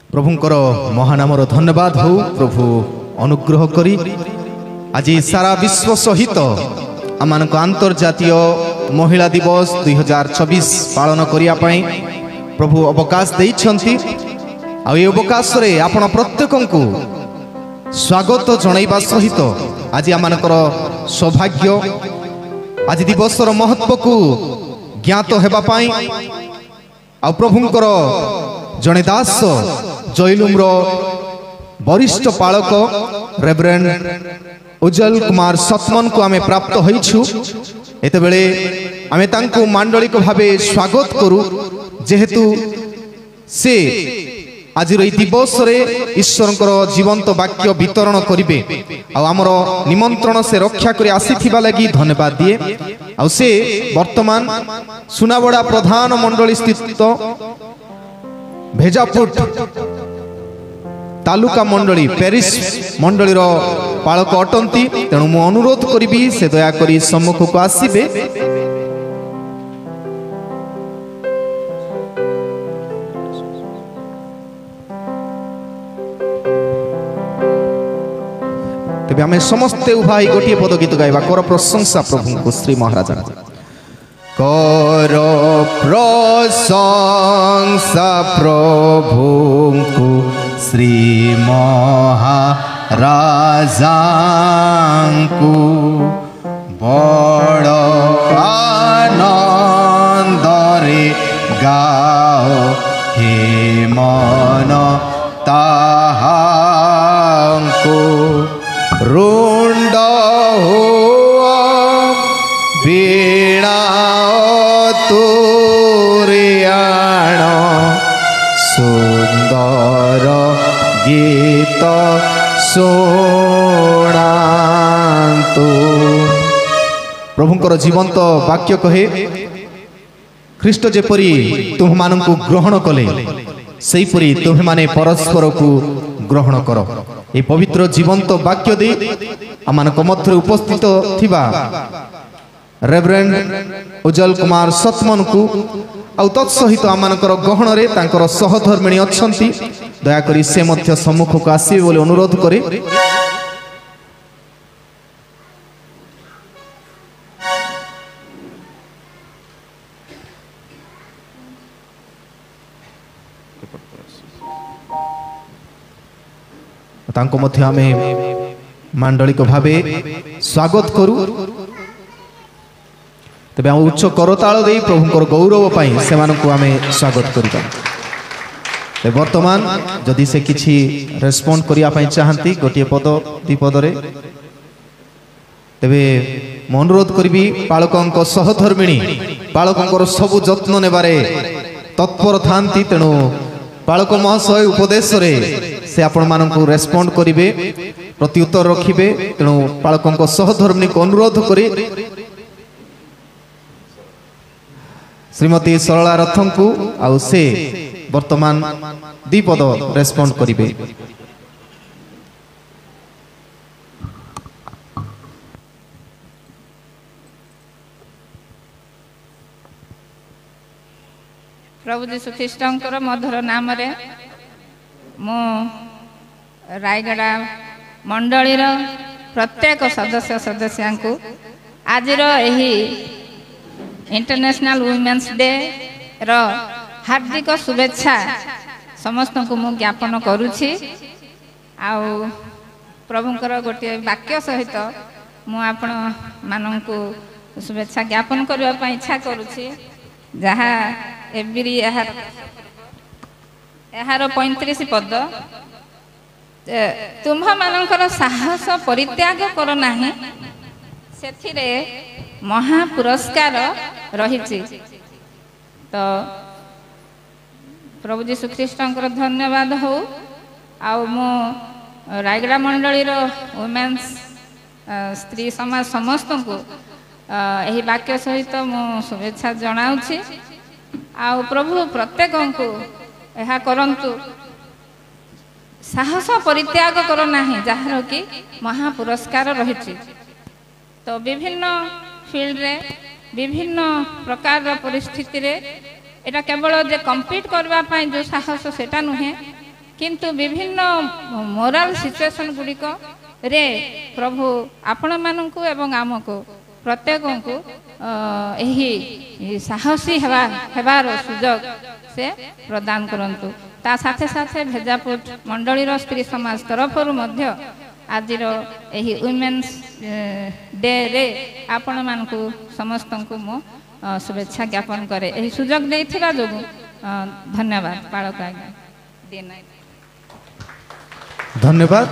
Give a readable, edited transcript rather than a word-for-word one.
प्रभुंकर महानामर धन्यवाद हो। प्रभु अनुग्रह करी आज सारा विश्व सहित आम अंतर्जातीय महिला दिवस 2024 पालन करने प्रभु अवकाश देइछंती। आ ये अवकाश रे आपण प्रत्येक को स्वागत जनइबा सहित आज आम सौभाग्य आज दिवसर महत्व को ज्ञात हेबापाई आ प्रभुंकर जड़े दास जयलुम्र वरिष्ठ पालक रेवरेंड उज्जवल कुमार सतमन को आमे प्राप्त होइछु। एते बेले आमे तांको मांडलिक भावे स्वागत करू जेहेतु से आज दिवस रे ईश्वरंकर जीवंत वाक्य वितरण करिवे आ हमर निमंत्रण से रक्षा करी आसीथिबा लागि धन्यवाद दिए। आ से वर्तमान सुनाबड़ा प्रधान मंडली स्थित भेजापुट तालुका मंडली पेरिस मंडलीर पालक अटंती। तेणु मु अनुरोध करी से दयाकोरी सम्मुख को आसीबे। तेबे आमे समस्ते उभाई गोटे पद गीत गाइबा कर प्रशंसा प्रभु को श्री महाराज कर प्रशंसा प्रभु को श्री महाराजा को बड़ आनंद रे गाओ हे मन ताहांको रुंड हुआ बीणा तुरियाण सुंदर गीत शुणातु। प्रभुंकर जीवंत वाक्य कहे ख्रीष्ट जेपरी तुम मानंकु ग्रहण कले सेहीपरी तुम माने परस्पर को ग्रहण कर। ये पवित्र जीवंत वाक्य दे आमानक मध्य उपस्थित थिबा रेवरेंड उज्जवल कुमार सतमन को आ तत्सहित आमानकर गहन रे तांकर सहधर्मिणी अछंती। दयाकरी से मध्य सम्मुख को आसीबे बोले अनुरोध करे। तांको मध्य आमे मांडलिक भावे स्वागत करू। तबे हम उच्च करताल दे प्रभुंकर गौरव पाई सेमानकु आमे स्वागत करिबा। ते वर्तमान जदि से किछि रेस्पोंड करिया पाई चाहंती गोटे पद दि पद रे तबे म अनुरोध करबी पालकंक सहधर्मिणी पालकंकर सबु जत्न नेबारे तत्पर थांती। तेणु पालक महाशय उपदेश रे से आपण मानकु रेस्पोंड करिवे प्रत्युत्तर रखिबे। तेणु पालकंक सहधर्मिणी को अनुरोध करी श्रीमती सरला रथं को आउ से वर्तमान दीपद रेस्पोंड करिवे। प्रभु जीशु ख्रीष्टंकर मधुर नाम रे मो रायगड़ा मंडलीर प्रत्येक सदस्य सदस्या को आज इंटरनेशनल वुमेन्स डे रो हार्दिक शुभेच्छा समस्त को मु ज्ञापन करुछि। आउ प्रभुंकर गोटे वाक्य सहित मु आपण मानंकु शुभेच्छा ज्ञापन करबा पई इच्छा करुछि। जहा एवरी यार 35 पद तुम्ह मानकर साहस परित्याग कर नाही सेथिरे महा पुरस्कार रहिछि। तो प्रभु जीशु ख्रीष्टंकर धन्यवाद हो। आउ मो रायगड़ा मंडलीर वुमेन्स स्त्री समाज समस्त को यही वाक्य सहित मु शुभेच्छा जनाउछि। आउ प्रभु प्रत्येक को यह करंतु साहस परित्याग कर नाही जहार कि महा पुरस्कार रहिछि। तो विभिन्न फील्ड रे विभिन्न प्रकार परिस्थिति रे एटा केवल जे कम्पीट करबा पई जो साहस सेटा नुहे किंतु विभिन्न मोराल सिचुएशन गुड़िक रे प्रभु आपण मानकु एवं आमको प्रत्येक को यही साहसी हेबार सुजोग से प्रदान करंतु ता साथे साथे भेजापुर मंडलीर स्त्री समाज तरफ आज यही वुमेन्स डे रे आपण मानकु समस्त को मो शुभेच्छा ज्ञापन करे यही सुजोग देथिबा जोगु धन्यवाद पाळक आज्ञा दिन धन्यवाद।